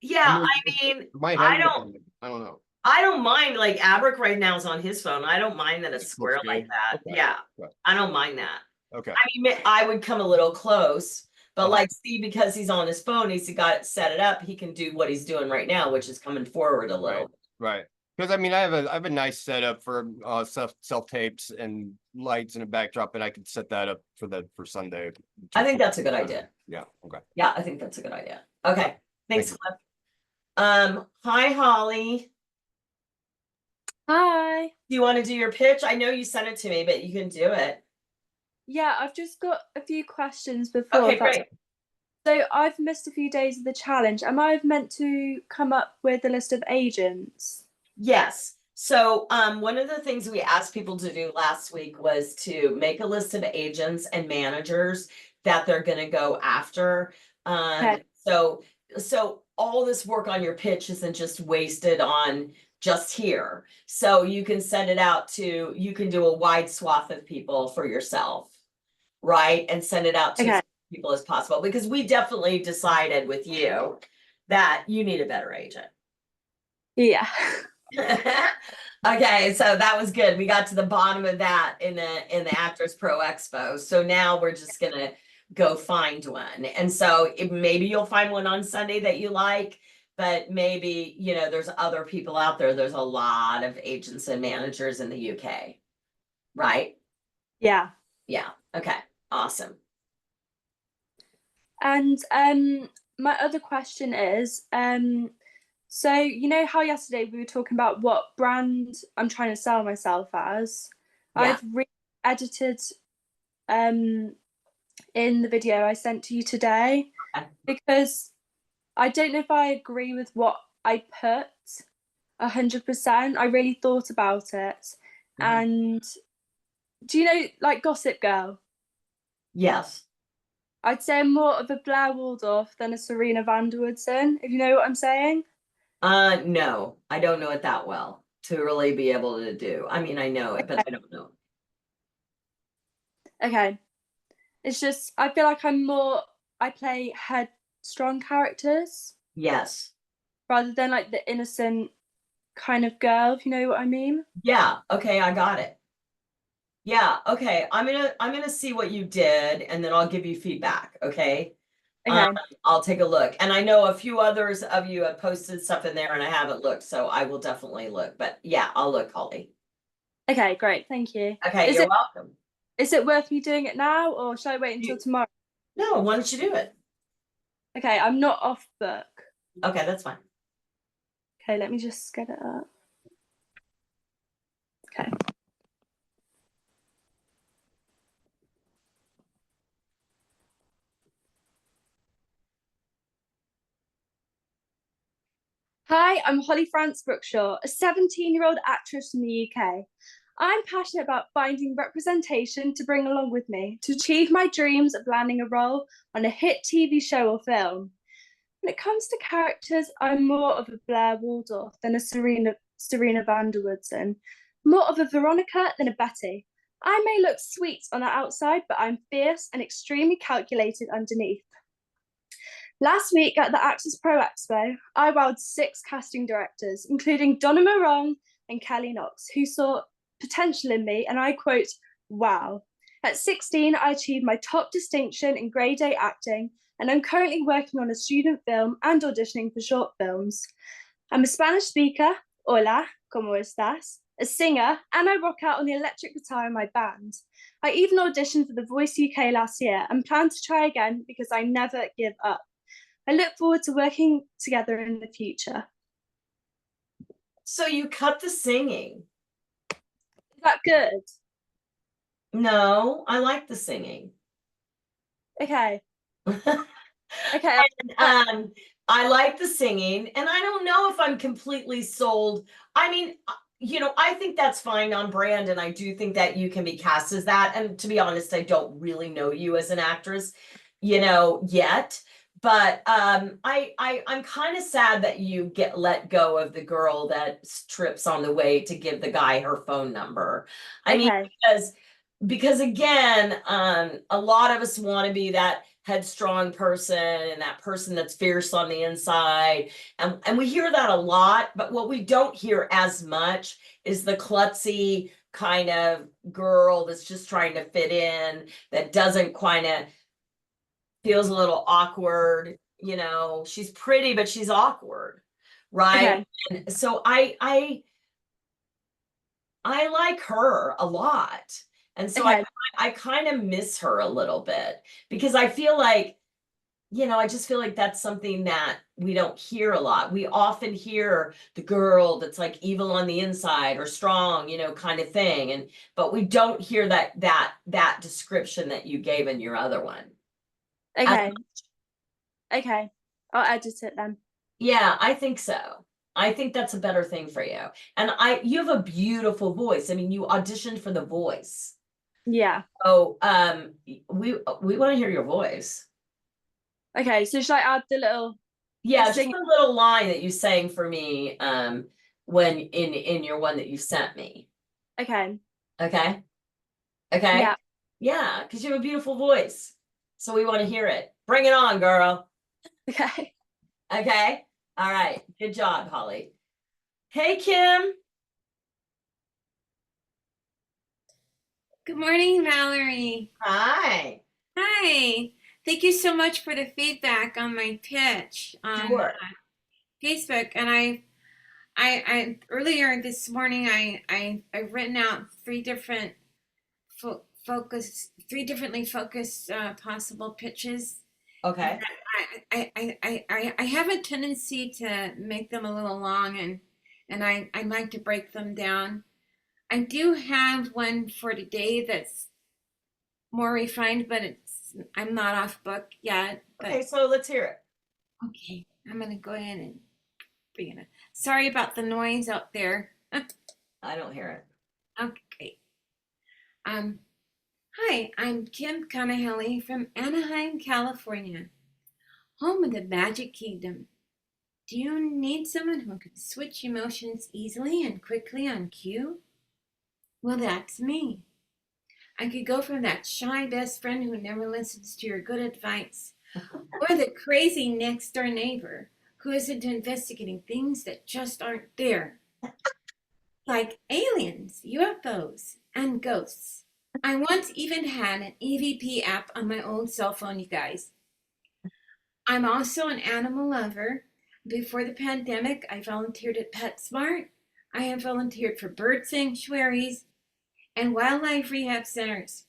Yeah, I don't know. I don't mind, like Abrick right now is on his phone. I don't mind that it's square like that. Okay. Yeah, I don't mind that. Okay. I would come a little close, but like, see, because he's on his phone, he's got it set it up. He can do what he's doing right now, which is coming forward a little. Right. Because I mean, I have a nice setup for self tapes and lights and a backdrop, and I could set that up for Sunday. I think that's a good idea. Yeah. Okay. Yeah, I think that's a good idea. Okay, thanks, Thank Cliff. Hi, Holly. Hi. Do you want to do your pitch? I know you sent it to me, but you can do it. Yeah, I've just got a few questions before. Okay, great. So I've missed a few days of the challenge. Am I meant to come up with a list of agents? Yes. So one of the things we asked people to do last week was to make a list of agents and managers that they're going to go after. Okay. So all this work on your pitch isn't just wasted on just here. So you can send it out to, you can do a wide swath of people for yourself, right? And send it out to Okay. as many people as possible, because we definitely decided with you that you need a better agent. Yeah. Okay, so that was good. We got to the bottom of that in the Actors Pro Expo. So now we're just gonna go find one. And so maybe you'll find one on Sunday that you like, but maybe, you know, there's other people out there. There's a lot of agents and managers in the UK, right? Yeah. Yeah. Okay. Awesome. And my other question is, so you know how yesterday we were talking about what brand I'm trying to sell myself as? Yeah. I've re-edited in the video I sent to you today, Okay. because I don't know if I agree with what I put 100%. I really thought about it. Mhm. And do you know, like Gossip Girl? Yes. I'd say I'm more of a Blair Waldorf than a Serena van der Woodsen, if you know what I'm saying. No, I don't know it that well to really be able to do. I mean, I know it, but I don't know. Okay. It's just, I feel like I play headstrong characters Yes. rather than like the innocent kind of girl, if you know what I mean. Yeah. Okay, I got it. Yeah, okay. I'm gonna see what you did, and then I'll give you feedback, okay? Okay. I'll take a look. And I know a few others of you have posted stuff in there and I haven't looked, so I will definitely look. But yeah, I'll look, Holly. Okay, great. Thank you. Okay, you're welcome. Is it worth me doing it now, or should I wait until tomorrow? No, why don't you do it? Okay, I'm not off book. Okay, that's fine. Okay, let me just get it up. Okay. Hi, I'm Holly France Brookshaw, a 17-year-old actress from the UK. I'm passionate about finding representation to bring along with me to achieve my dreams of landing a role on a hit TV show or film. When it comes to characters, I'm more of a Blair Waldorf than a Serena van der Woodsen, more of a Veronica than a Betty. I may look sweet on the outside, but I'm fierce and extremely calculated underneath. Last week at the Actors Pro Expo, I wowed 6 casting directors, including Donna Morong and Kelly Knox, who saw potential in me, and I quote, wow. At 16, I achieved my top distinction in grade 8 acting, and I'm currently working on a student film and auditioning for short films. I'm a Spanish speaker, hola, ¿cómo estás? A singer, and I rock out on the electric guitar in my band. I even auditioned for The Voice UK last year and plan to try again because I never give up. I look forward to working together in the future. So you cut the singing. Is that good? No, I like the singing. Okay. Okay. I like the singing, and I don't know if I'm completely sold. I mean, you know, I think that's fine on brand, and I do think that you can be cast as that. And to be honest, I don't really know you as an actress, you know, yet. But I'm kind of sad that you get let go of the girl that trips on the way to give the guy her phone number. I mean, because again, a lot of us want to be that headstrong person and that person that's fierce on the inside. And we hear that a lot, but what we don't hear as much is the klutzy kind of girl that's just trying to fit in, that doesn't kind of feels a little awkward. You know, she's pretty, but she's awkward. Right. Okay. And so I I like her a lot. And so Okay. I kind of miss her a little bit because I feel like, I just feel like that's something that we don't hear a lot. We often hear the girl that's like evil on the inside or strong, kind of thing. But we don't hear that description that you gave in your other one. Okay. Okay. I'll edit it then. Yeah, I think so. I think that's a better thing for you. And you have a beautiful voice. I mean, you auditioned for The Voice. Yeah. Oh, we want to hear your voice. Okay, so should I add the little Yeah, just sing? a little line that you sang for me when in your one that you sent me. Okay. Okay? Okay? Yeah. Yeah, because you have a beautiful voice. So we want to hear it. Bring it on, girl. Okay. Okay? All right. Good job, Holly. Hey, Kim. Good morning, Valerie. Hi. Hi. Thank you so much for the feedback on my pitch on Sure. Facebook. And I earlier this morning, I've written out three differently focused possible pitches. Okay. I have a tendency to make them a little long, and I like to break them down. I do have one for today that's more refined, but I'm not off book yet. But, Okay, so let's hear it. okay, I'm gonna go ahead and bring it up. Sorry about the noise out there. I don't hear it. Okay. Hi, I'm Kim Canahelli from Anaheim, California, home of the Magic Kingdom. Do you need someone who can switch emotions easily and quickly on cue? Well, that's me. I could go from that shy best friend who never listens to your good advice, or the crazy next door neighbor who is into investigating things that just aren't there, like aliens, UFOs, and ghosts. I once even had an EVP app on my old cell phone, you guys. I'm also an animal lover. Before the pandemic, I volunteered at PetSmart. I have volunteered for bird sanctuaries and wildlife rehab centers.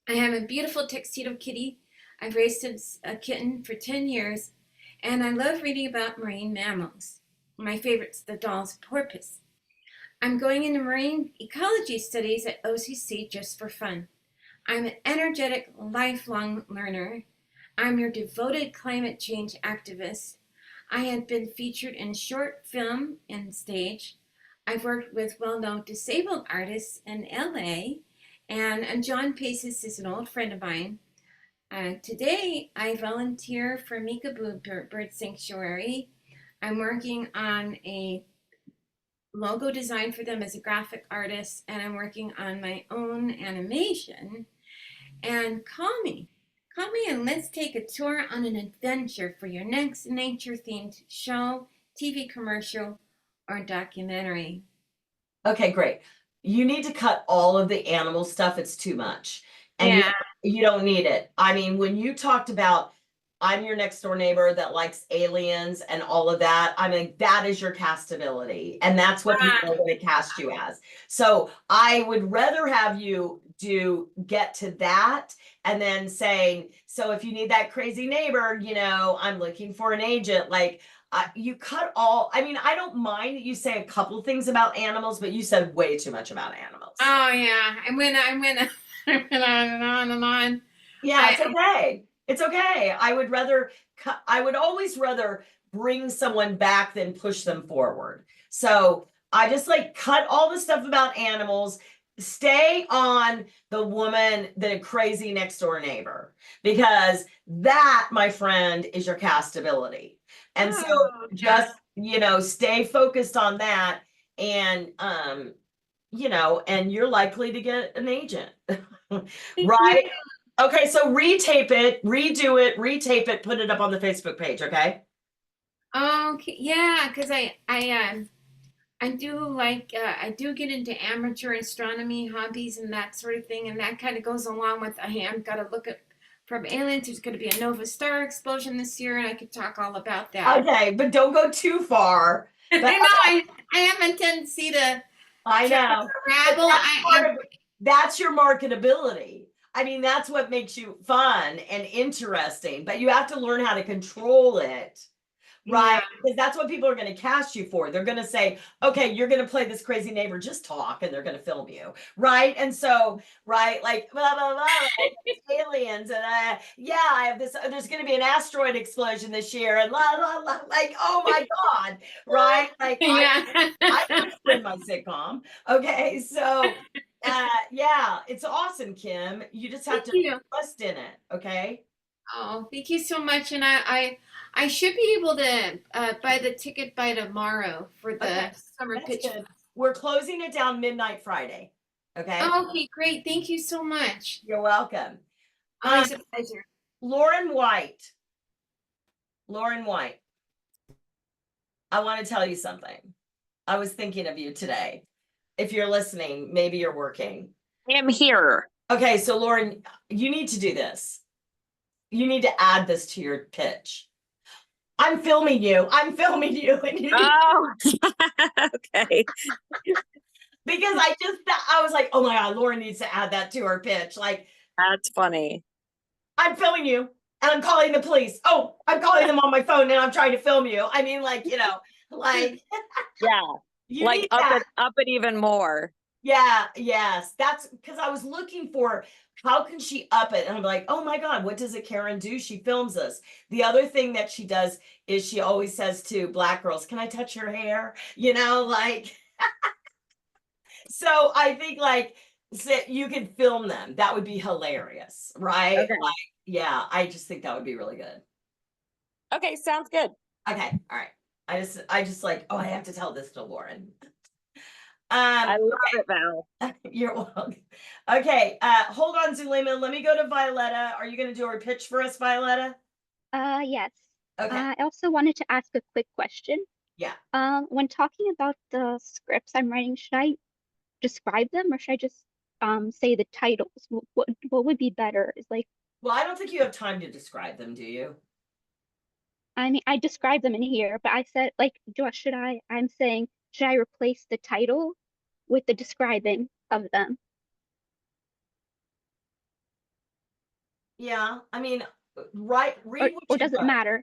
I have a beautiful tuxedo kitty I've raised since a kitten for 10 years, and I love reading about marine mammals. My favorite's the Dall's porpoise. I'm going into marine ecology studies at OCC just for fun. I'm an energetic, lifelong learner. I'm your devoted climate change activist. I have been featured in short film and stage. I've worked with well-known disabled artists in LA, and John Paces is an old friend of mine. Today, I volunteer for Meekaboo Bird Sanctuary. I'm working on a logo design for them as a graphic artist, and I'm working on my own animation. And call me and let's take a tour on an adventure for your next nature-themed show, TV commercial, or documentary. Okay, great. You need to cut all of the animal stuff. It's too much. And Yeah. you don't need it. I mean, when you talked about I'm your next door neighbor that likes aliens and all of that, I mean, that is your castability. And that's what people are going to cast you as. So I would rather have you get to that and then saying, so if you need that crazy neighbor, I'm looking for an agent, like you cut all, I mean, I don't mind that you say a couple things about animals, but you said way too much about animals. Oh yeah, I went on and on and on. Yeah, it's okay. It's okay. I would always rather bring someone back than push them forward. So I just like cut all the stuff about animals, stay on the woman, the crazy next door neighbor, because that, my friend, is your castability. And so just, stay focused on that and, and you're likely to get an agent, right? Okay, so retape it, redo it, retape it, put it up on the Facebook page, okay? Okay, yeah, because I do like I do get into amateur astronomy hobbies and that sort of thing, and that kind of goes along with I've got to look at from aliens. There's going to be a nova star explosion this year, and I could talk all about that. Okay, but don't go too far. I know I have a tendency to I know. Rabble, That's your marketability. I mean, that's what makes you fun and interesting, but you have to learn how to control it. Right. Because that's what people are going to cast you for. They're going to say, okay, you're going to play this crazy neighbor, just talk, and they're going to film you. Right. And so, right, like, blah, blah, blah, aliens. And yeah, I have this, there's going to be an asteroid explosion this year, and la, la, la, like, oh my God. Right. Like, I put you in my sitcom. Okay. So, yeah, it's awesome, Kim. You just have to trust in it. Okay. Oh, thank you so much. And I should be able to buy the ticket by tomorrow for the summer That's pitch. good. We're closing it down midnight Friday. Okay. Okay, great. Thank you so much. You're welcome. Always a pleasure. Lauren White. Lauren White. I want to tell you something. I was thinking of you today. If you're listening, maybe you're working. I am here. Okay, so Lauren, you need to do this. You need to add this to your pitch. I'm filming you. I'm filming you. And you Oh, okay. Because I was like, oh my God, Lauren needs to add that to her pitch. Like, that's funny. I'm filming you and I'm calling the police. Oh, I'm calling them on my phone and I'm trying to film you. I mean, like, you know, like, yeah, like up it even more. Yeah, yes. That's because I was looking for how can she up it? And I'm like, oh my God, what does a Karen do? She films us. The other thing that she does is she always says to Black girls, can I touch your hair? You know, like, so I think like you can film them. That would be hilarious, right? Okay. Like, yeah, I just think that would be really good. Okay, sounds good. Okay, all right. I just like, oh, I have to tell this to Lauren. I love it, Val. You're welcome. Okay, hold on, Zulema. Let me go to Violetta. Are you going to do our pitch for us, Violetta? Yes. Okay. I also wanted to ask a quick question. Yeah. When talking about the scripts I'm writing, should I describe them or should I just say the titles? What would be better? Is like. Well, I don't think you have time to describe them, do you? I mean, I described them in here, but I said like, I'm saying, should I replace the title with the describing of them? Yeah, I mean, read what or does it matter?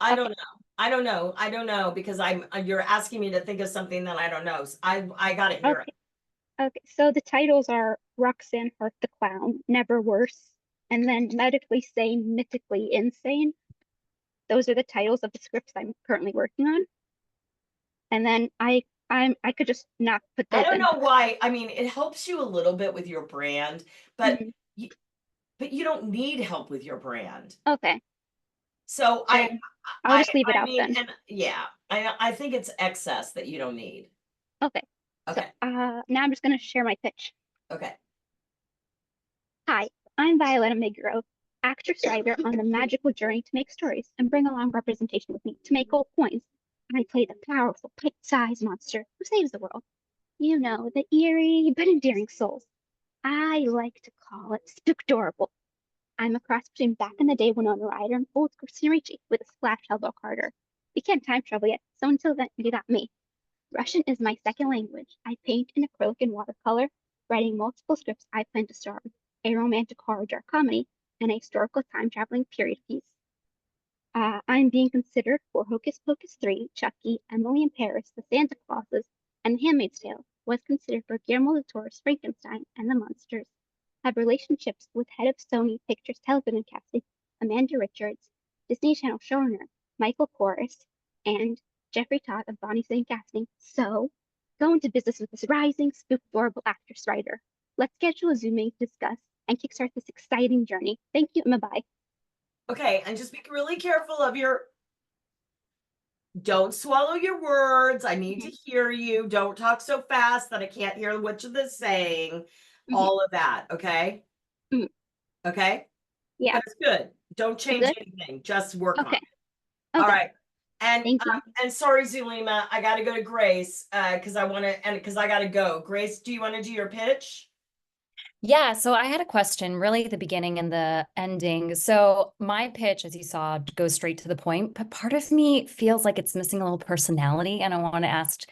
I don't know. I don't know. I don't know because you're asking me to think of something that I don't know. So I gotta hear it. Okay, so the titles are Roxanne Hart the Clown, Never Worse, and then Medically Sane, Mythically Insane. Those are the titles of the scripts I'm currently working on. And then I could just not put those I don't in. know why. I mean, it helps you a little bit with your brand, but you don't need help with your brand. Okay. So I'll just leave it out then. And yeah, I think it's excess that you don't need. Okay. Okay. So, now I'm just gonna share my pitch. Okay. Hi, I'm Violetta Migro, actress writer on the magical journey to make stories and bring along representation with me to make gold coins. I play the powerful, pint-sized monster who saves the world. You know, the eerie but endearing souls. I like to call it spookdorable. I'm a cross between back in the day Winona Ryder and old Christina Ricci with a splash elbow Carter. We can't time travel yet, so until then, you got me. Russian is my second language. I paint in acrylic and watercolor, writing multiple scripts I plan to star in, a romantic horror dark comedy, and a historical time-traveling period piece. I'm being considered for Hocus Pocus 3, Chucky, Emily in Paris, The Santa Clauses, and The Handmaid's Tale, was considered for Guillermo del Toro's Frankenstein and the Monsters. Have relationships with head of Sony Pictures Television Casting, Amanda Richards, Disney Channel showrunner, Michael Kors, and Jeffrey Todd of Bonnie Sing Casting. So, go into business with this rising, spook-adorable actress writer. Let's schedule a Zoom meeting to discuss and kickstart this exciting journey. Thank you, and bye-bye. Okay, and just be really careful of don't swallow your words. I need to hear you. Don't talk so fast that I can't hear what you're saying. All of that, okay? Okay? Yeah. That's good. Don't change anything. Just work on it. Okay. All right. And sorry, Zulema, I got to go to Grace because I got to go. Grace, do you want to do your pitch? Yeah, so I had a question really at the beginning and the ending. So my pitch, as you saw, goes straight to the point, but part of me feels like it's missing a little personality, and I want to ask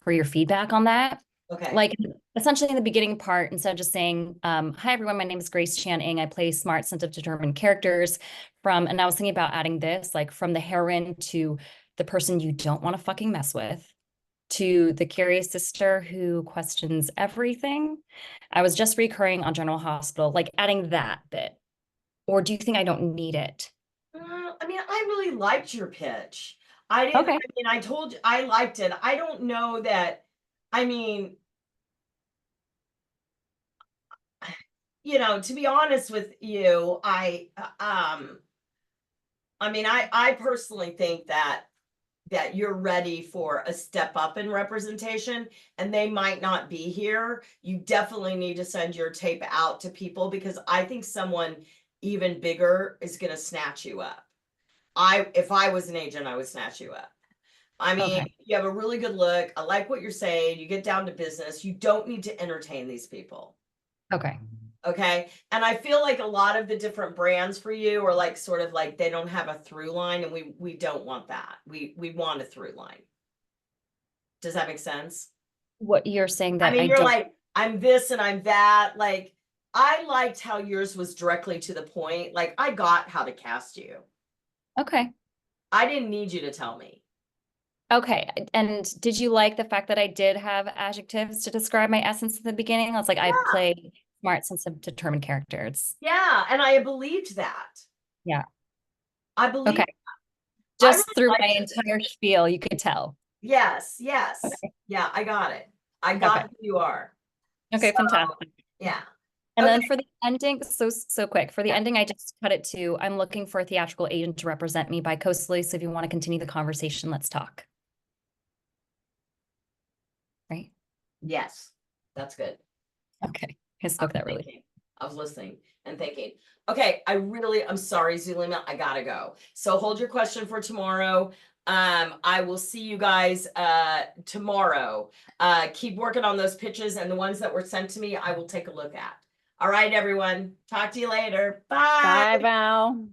for your feedback on that. Okay. Like essentially in the beginning part, instead of just saying, hi everyone, my name is Grace Chan Ing. I play smart, sensitive, determined characters and I was thinking about adding this, like from the heroine to the person you don't want to fucking mess with, to the curious sister who questions everything. I was just recurring on General Hospital, like adding that bit. Or do you think I don't need it? I mean, I really liked your pitch. I didn't, Okay. I mean, I told you I liked it. I don't know that, I mean, you know, to be honest with you, I mean, I personally think that you're ready for a step up in representation and they might not be here. You definitely need to send your tape out to people because I think someone even bigger is going to snatch you up. If I was an agent, I would snatch you up. I mean, Okay. you have a really good look. I like what you're saying. You get down to business. You don't need to entertain these people. Okay. Okay. And I feel like a lot of the different brands for you are like sort of like they don't have a through line, and we don't want that. We want a through line. Does that make sense? What you're saying I that mean, I you're don't. like, I'm this and I'm that. Like, I liked how yours was directly to the point. Like, I got how to cast you. Okay. I didn't need you to tell me. Okay. And did you like the fact that I did have adjectives to describe my essence in the beginning? I was like, I play smart, sensitive, determined characters. Yeah, and I believed that. Yeah. I believe. Okay. I Just really through liked my it. entire spiel, you could tell. Yes. Okay. Yeah, I got it. I got Okay. who you are. Okay, So, fantastic. yeah. And then Okay. for the ending, so quick. For the Yeah. ending, I just cut it to, I'm looking for a theatrical agent to represent me bi-coastally. So if you want to continue the conversation, let's talk. Right? Yes, that's good. Okay. I spoke that really. Thinking. I was listening and thinking. Okay, I'm sorry, Zulema, I gotta go. So hold your question for tomorrow. I will see you guys tomorrow. Keep working on those pitches, and the ones that were sent to me, I will take a look at. All right, everyone. Talk to you later. Bye. Bye, Val.